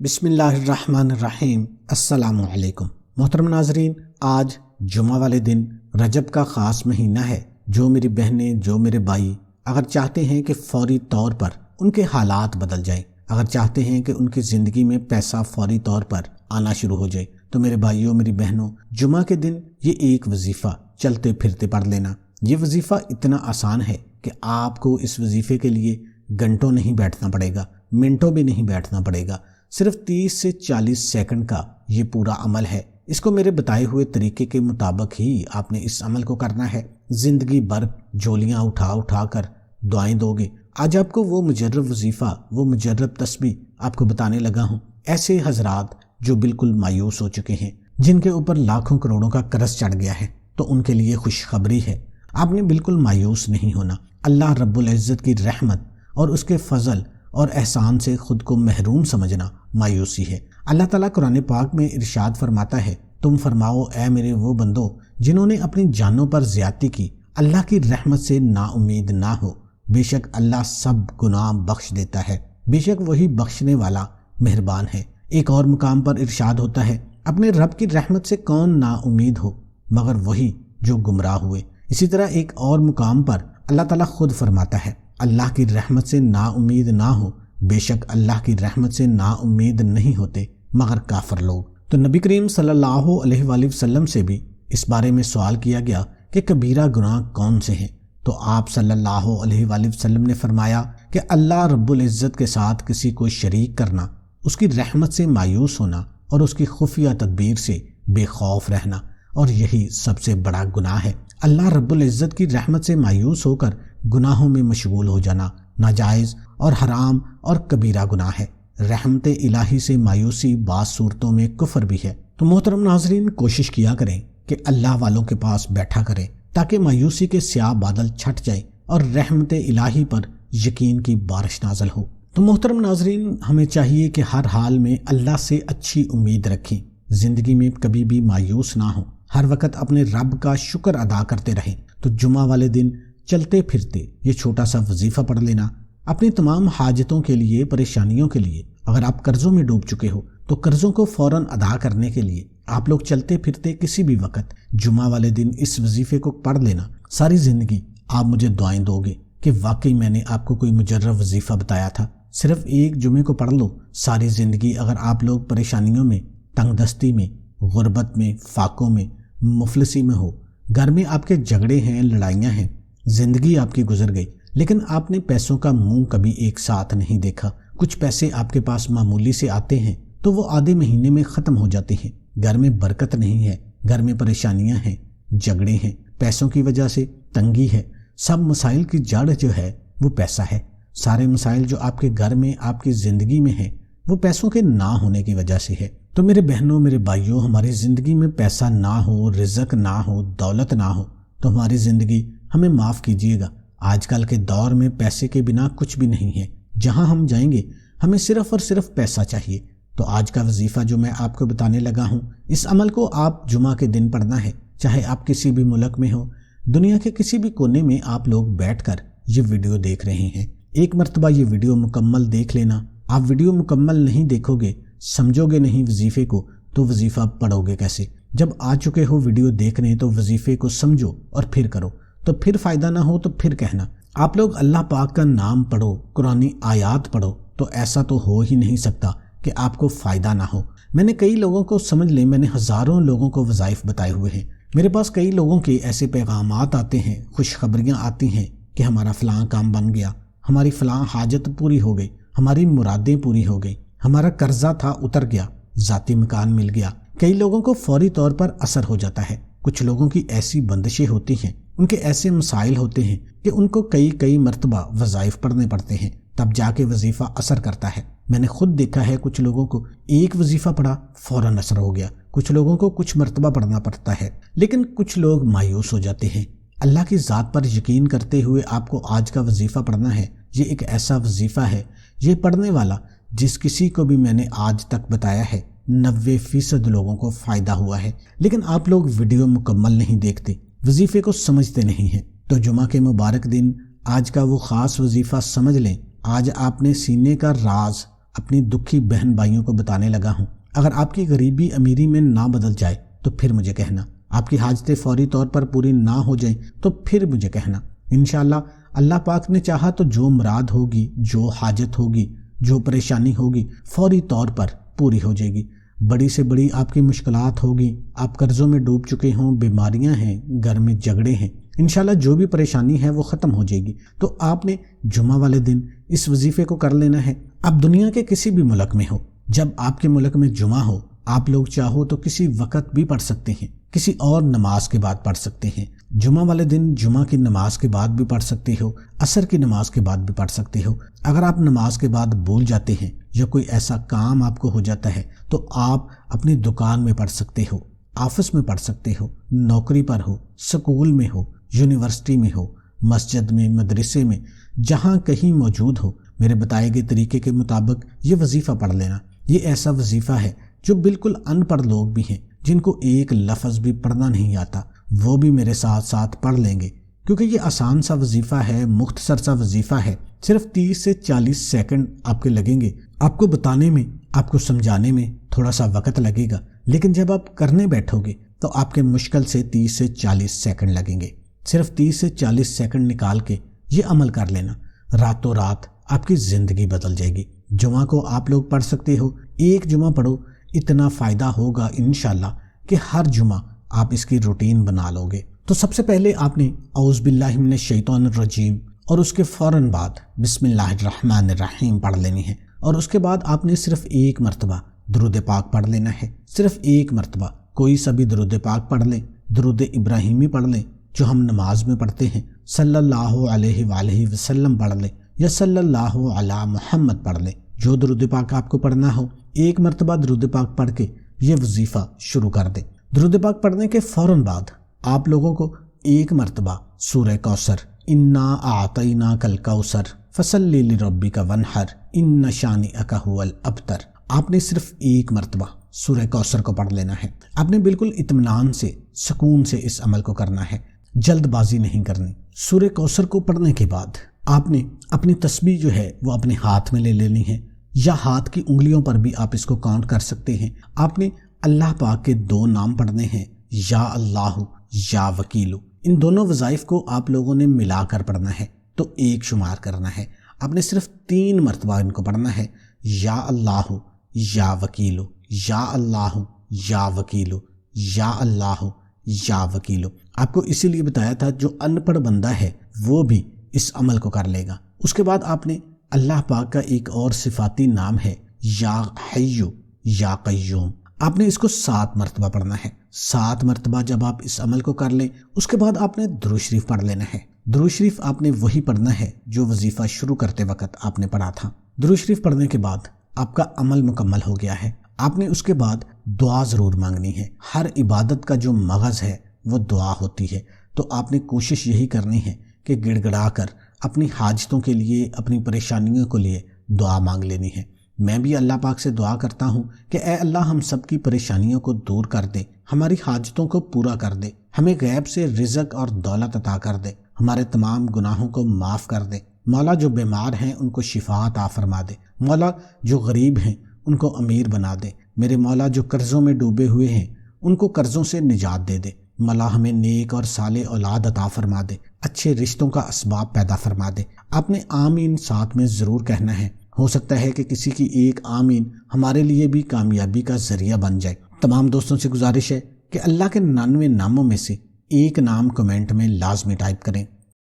بسم اللہ الرحمن الرحیم۔ السلام علیکم محترم ناظرین، آج جمعہ والے دن رجب کا خاص مہینہ ہے۔ جو میری بہنیں، جو میرے بھائی اگر چاہتے ہیں کہ فوری طور پر ان کے حالات بدل جائیں، اگر چاہتے ہیں کہ ان کی زندگی میں پیسہ فوری طور پر آنا شروع ہو جائے، تو میرے بھائیوں، میری بہنوں، جمعہ کے دن یہ ایک وظیفہ چلتے پھرتے پڑھ لینا۔ یہ وظیفہ اتنا آسان ہے کہ آپ کو اس وظیفے کے لیے گھنٹوں نہیں بیٹھنا پڑے گا، منٹوں بھی نہیں بیٹھنا پڑے گا، صرف 30 سے 40 سیکنڈ کا یہ پورا عمل ہے۔ اس کو میرے بتائے ہوئے طریقے کے مطابق ہی آپ نے اس عمل کو کرنا ہے۔ زندگی بھر جھولیاں اٹھا اٹھا کر دعائیں دو گے۔ آج آپ کو وہ مجرب وظیفہ، وہ مجرب تسبیح آپ کو بتانے لگا ہوں۔ ایسے حضرات جو بالکل مایوس ہو چکے ہیں، جن کے اوپر لاکھوں کروڑوں کا قرض چڑھ گیا ہے، تو ان کے لیے خوشخبری ہے۔ آپ نے بالکل مایوس نہیں ہونا۔ اللہ رب العزت کی رحمت اور اس کے فضل اور احسان سے خود کو محروم سمجھنا مایوسی ہے۔ اللہ تعالیٰ قرآن پاک میں ارشاد فرماتا ہے، تم فرماؤ اے میرے وہ بندو جنہوں نے اپنی جانوں پر زیادتی کی، اللہ کی رحمت سے نا امید نہ ہو، بے شک اللہ سب گناہ بخش دیتا ہے، بے شک وہی بخشنے والا مہربان ہے۔ ایک اور مقام پر ارشاد ہوتا ہے، اپنے رب کی رحمت سے کون نا امید ہو مگر وہی جو گمراہ ہوئے۔ اسی طرح ایک اور مقام پر اللہ تعالیٰ خود فرماتا ہے، اللہ کی رحمت سے نا امید نہ ہو، بے شک اللہ کی رحمت سے نا امید نہیں ہوتے مگر کافر لوگ۔ تو نبی کریم صلی اللہ علیہ وآلہ وسلم سے بھی اس بارے میں سوال کیا گیا کہ کبیرہ گناہ کون سے ہیں، تو آپ صلی اللہ علیہ وآلہ وسلم نے فرمایا کہ اللہ رب العزت کے ساتھ کسی کو شریک کرنا، اس کی رحمت سے مایوس ہونا اور اس کی خفیہ تدبیر سے بے خوف رہنا، اور یہی سب سے بڑا گناہ ہے۔ اللہ رب العزت کی رحمت سے مایوس ہو کر گناہوں میں مشغول ہو جانا ناجائز اور حرام اور کبیرہ گناہ ہے۔ رحمت الہی سے مایوسی بعض صورتوں میں کفر بھی ہے۔ تو محترم ناظرین، کوشش کیا کریں کہ اللہ والوں کے پاس بیٹھا کریں تاکہ مایوسی کے سیاہ بادل چھٹ جائیں اور رحمت الہی پر یقین کی بارش نازل ہو۔ تو محترم ناظرین، ہمیں چاہیے کہ ہر حال میں اللہ سے اچھی امید رکھیں، زندگی میں کبھی بھی مایوس نہ ہوں، ہر وقت اپنے رب کا شکر ادا کرتے رہیں۔ تو جمعہ والے دن چلتے پھرتے یہ چھوٹا سا وظیفہ پڑھ لینا، اپنی تمام حاجتوں کے لیے، پریشانیوں کے لیے۔ اگر آپ قرضوں میں ڈوب چکے ہو تو قرضوں کو فوراً ادا کرنے کے لیے آپ لوگ چلتے پھرتے کسی بھی وقت جمعہ والے دن اس وظیفے کو پڑھ لینا۔ ساری زندگی آپ مجھے دعائیں دو گے کہ واقعی میں نے آپ کو کوئی مجرب وظیفہ بتایا تھا۔ صرف ایک جمعے کو پڑھ لو، ساری زندگی اگر آپ لوگ پریشانیوں میں، تنگ دستی میں، غربت میں، فاقوں میں، مفلسی میں ہو، گھر میں آپ کے جھگڑے ہیں، لڑائیاں ہیں، زندگی آپ کی گزر گئی، لیکن آپ نے پیسوں کا منہ کبھی ایک ساتھ نہیں دیکھا۔ کچھ پیسے آپ کے پاس معمولی سے آتے ہیں تو وہ آدھے مہینے میں ختم ہو جاتے ہیں۔ گھر میں برکت نہیں ہے، گھر میں پریشانیاں ہیں، جھگڑے ہیں، پیسوں کی وجہ سے تنگی ہے۔ سب مسائل کی جڑ جو ہے وہ پیسہ ہے۔ سارے مسائل جو آپ کے گھر میں، آپ کی زندگی میں ہیں، وہ پیسوں کے نہ ہونے کی وجہ سے ہے۔ تو میرے بہنوں، میرے بھائیوں، ہماری زندگی میں پیسہ نہ ہو، رزق نہ ہو، دولت نہ ہو تو ہماری زندگی ہمیں معاف کیجیے گا۔ آج کل کے دور میں پیسے کے بنا کچھ بھی نہیں ہے۔ جہاں ہم جائیں گے ہمیں صرف اور صرف پیسہ چاہیے۔ تو آج کا وظیفہ جو میں آپ کو بتانے لگا ہوں، اس عمل کو آپ جمعہ کے دن پڑھنا ہے، چاہے آپ کسی بھی ملک میں ہو، دنیا کے کسی بھی کونے میں آپ لوگ بیٹھ کر یہ ویڈیو دیکھ رہے ہیں۔ ایک مرتبہ یہ ویڈیو مکمل دیکھ لینا۔ آپ ویڈیو مکمل نہیں دیکھو گے، سمجھو گے نہیں وظیفے کو، تو وظیفہ پڑھو گے کیسے؟ جب آ چکے ہو ویڈیو دیکھنے تو وظیفے کو سمجھو اور پھر کرو، تو پھر فائدہ نہ ہو تو پھر کہنا۔ آپ لوگ اللہ پاک کا نام پڑھو، قرآنی آیات پڑھو، تو ایسا تو ہو ہی نہیں سکتا کہ آپ کو فائدہ نہ ہو۔ میں نے کئی لوگوں کو، سمجھ لیں میں نے ہزاروں لوگوں کو وظائف بتائے ہوئے ہیں۔ میرے پاس کئی لوگوں کے ایسے پیغامات آتے ہیں، خوشخبریاں آتی ہیں کہ ہمارا فلاں کام بن گیا، ہماری فلاں حاجت پوری ہو گئی، ہماری مرادیں پوری ہو گئی، ہمارا قرضہ تھا اتر گیا، ذاتی مکان مل گیا۔ کئی لوگوں کو فوری طور پر اثر ہو جاتا ہے۔ کچھ لوگوں کی ایسی بندشیں ہوتی ہیں، ان کے ایسے مسائل ہوتے ہیں کہ ان کو کئی مرتبہ وظائف پڑھنے پڑتے ہیں، تب جا کے وظیفہ اثر کرتا ہے۔ میں نے خود دیکھا ہے، کچھ لوگوں کو ایک وظیفہ پڑھا فوراً اثر ہو گیا، کچھ لوگوں کو کچھ مرتبہ پڑھنا پڑتا ہے، لیکن کچھ لوگ مایوس ہو جاتے ہیں۔ اللہ کی ذات پر یقین کرتے ہوئے آپ کو آج کا وظیفہ پڑھنا ہے۔ یہ ایک ایسا وظیفہ ہے، یہ پڑھنے والا جس کسی کو بھی میں نے آج تک بتایا ہے 90% لوگوں کو فائدہ ہوا ہے، لیکن آپ لوگ ویڈیو مکمل نہیں دیکھتے، وظیفے کو سمجھتے نہیں ہیں۔ تو جمعہ کے مبارک دن آج کا وہ خاص وظیفہ سمجھ لیں۔ آج آپ نے سینے کا راز اپنی دکھی بہن بھائیوں کو بتانے لگا ہوں۔ اگر آپ کی غریبی امیری میں نہ بدل جائے تو پھر مجھے کہنا، آپ کی حاجتیں فوری طور پر پوری نہ ہو جائیں تو پھر مجھے کہنا۔ انشاءاللہ اللہ پاک نے چاہا تو جو مراد ہوگی، جو حاجت ہوگی، جو پریشانی ہوگی فوری طور پر پوری ہو جائے گی۔ بڑی سے بڑی آپ کی مشکلات ہوگی، آپ قرضوں میں ڈوب چکے ہوں، بیماریاں ہیں، گھر میں جھگڑے ہیں، انشاءاللہ جو بھی پریشانی ہے وہ ختم ہو جائے گی۔ تو آپ نے جمعہ والے دن اس وظیفے کو کر لینا ہے۔ آپ دنیا کے کسی بھی ملک میں ہو، جب آپ کے ملک میں جمعہ ہو، آپ لوگ چاہو تو کسی وقت بھی پڑھ سکتے ہیں، کسی اور نماز کے بعد پڑھ سکتے ہیں۔ جمعہ والے دن جمعہ کی نماز کے بعد بھی پڑھ سکتے ہو، عصر کی نماز کے بعد بھی پڑھ سکتے ہو۔ اگر آپ نماز کے بعد بھول جاتے ہیں یا کوئی ایسا کام آپ کو ہو جاتا ہے تو آپ اپنی دکان میں پڑھ سکتے ہو، آفس میں پڑھ سکتے ہو، نوکری پر ہو، سکول میں ہو، یونیورسٹی میں ہو، مسجد میں، مدرسے میں، جہاں کہیں موجود ہو، میرے بتائے گئے طریقے کے مطابق یہ وظیفہ پڑھ لینا۔ یہ ایسا وظیفہ ہے جو بالکل ان پڑھ لوگ بھی ہیں، جن کو ایک لفظ بھی پڑھنا نہیں آتا، وہ بھی میرے ساتھ ساتھ پڑھ لیں گے، کیونکہ یہ آسان سا وظیفہ ہے، مختصر سا وظیفہ ہے۔ صرف 30 سے 40 سیکنڈ آپ کے لگیں گے۔ آپ کو بتانے میں، آپ کو سمجھانے میں تھوڑا سا وقت لگے گا، لیکن جب آپ کرنے بیٹھو گے تو آپ کے مشکل سے 30 سے 40 سیکنڈ لگیں گے۔ صرف 30 سے 40 سیکنڈ نکال کے یہ عمل کر لینا، راتوں رات آپ کی زندگی بدل جائے گی۔ جمعہ کو آپ لوگ پڑھ سکتے ہو، ایک جمعہ پڑھو، اتنا فائدہ ہوگا انشاءاللہ کہ ہر جمعہ آپ اس کی روٹین بنا لو گے۔ تو سب سے پہلے آپ نے اعوذ باللہ من الشیطان الرجیم اور اس کے فوراً بعد بسم اللہ الرحمن الرحیم پڑھ لینی ہے، اور اس کے بعد آپ نے صرف ایک مرتبہ درود پاک پڑھ لینا ہے، صرف ایک مرتبہ۔ کوئی سا بھی درود پاک پڑھ لیں، درود ابراہیمی پڑھ لیں جو ہم نماز میں پڑھتے ہیں، صلی اللہ علیہ وآلہ وسلم پڑھ لیں یا صلی اللہ علی محمد پڑھ لیں، جو درود پاک آپ کو پڑھنا ہو۔ ایک مرتبہ درود پاک پڑھ کے یہ وظیفہ شروع کر دیں۔ درود پاک پڑھنے کے فوراً بعد آپ لوگوں کو ایک مرتبہ سورہ کوثر، انا اعطیناک الکوثر فصلی لربک وانحر ان شانئک ھو الابتر، آپ نے صرف ایک مرتبہ سورہ کوثر کو پڑھ لینا ہے۔ آپ نے بالکل اطمینان سے، سکون سے اس عمل کو کرنا ہے، جلد بازی نہیں کرنی۔ سورہ کوثر کو پڑھنے کے بعد آپ نے اپنی تسبیح جو ہے وہ اپنے ہاتھ میں لے لینی ہے، یا ہاتھ کی انگلیوں پر بھی آپ اس کو کاؤنٹ کر سکتے ہیں۔ آپ نے اللہ پاک کے 2 نام پڑھنے ہیں، یا اللہ یا وکیلو۔ ان دونوں وظائف کو آپ لوگوں نے ملا کر پڑھنا ہے تو ایک شمار کرنا ہے۔ آپ نے صرف 3 مرتبہ ان کو پڑھنا ہے، یا اللہ یا وکیلو، یا اللہ یا وکیلو، یا اللہ یا وکیلو۔ آپ کو اسی لیے بتایا تھا جو ان پڑھ بندہ ہے وہ بھی اس عمل کو کر لے گا۔ اس کے بعد آپ نے اللہ پاک کا ایک اور صفاتی نام ہے، یا حیو یا قیوم، آپ نے اس کو 7 مرتبہ پڑھنا ہے۔ 7 مرتبہ جب آپ اس عمل کو کر لیں، اس کے بعد آپ نے درود شریف پڑھ لینا ہے۔ درود شریف آپ نے وہی پڑھنا ہے جو وظیفہ شروع کرتے وقت آپ نے پڑھا تھا۔ درود شریف پڑھنے کے بعد آپ کا عمل مکمل ہو گیا ہے۔ آپ نے اس کے بعد دعا ضرور مانگنی ہے۔ ہر عبادت کا جو مغز ہے وہ دعا ہوتی ہے، تو آپ نے کوشش یہی کرنی ہے کہ گڑ گڑا کر اپنی حاجتوں کے لیے، اپنی پریشانیوں کے لیے دعا مانگ لینی ہے۔ میں بھی اللہ پاک سے دعا کرتا ہوں کہ اے اللہ ہم سب کی پریشانیوں کو دور کر دے، ہماری حاجتوں کو پورا کر دے، ہمیں غیب سے رزق اور دولت عطا کر دے، ہمارے تمام گناہوں کو معاف کر دے۔ مولا جو بیمار ہیں ان کو شفا عطا فرما دے، مولا جو غریب ہیں ان کو امیر بنا دے، میرے مولا جو قرضوں میں ڈوبے ہوئے ہیں ان کو قرضوں سے نجات دے دے، مولا ہمیں نیک اور صالح اولاد عطا فرما دے، اچھے رشتوں کا اسباب پیدا فرما دے۔ آپ نے آمین ساتھ میں ضرور کہنا ہے، ہو سکتا ہے کہ کسی کی ایک آمین ہمارے لیے بھی کامیابی کا ذریعہ بن جائے۔ تمام دوستوں سے گزارش ہے کہ اللہ کے 99 ناموں میں سے ایک نام کمنٹ میں لازمی ٹائپ کریں۔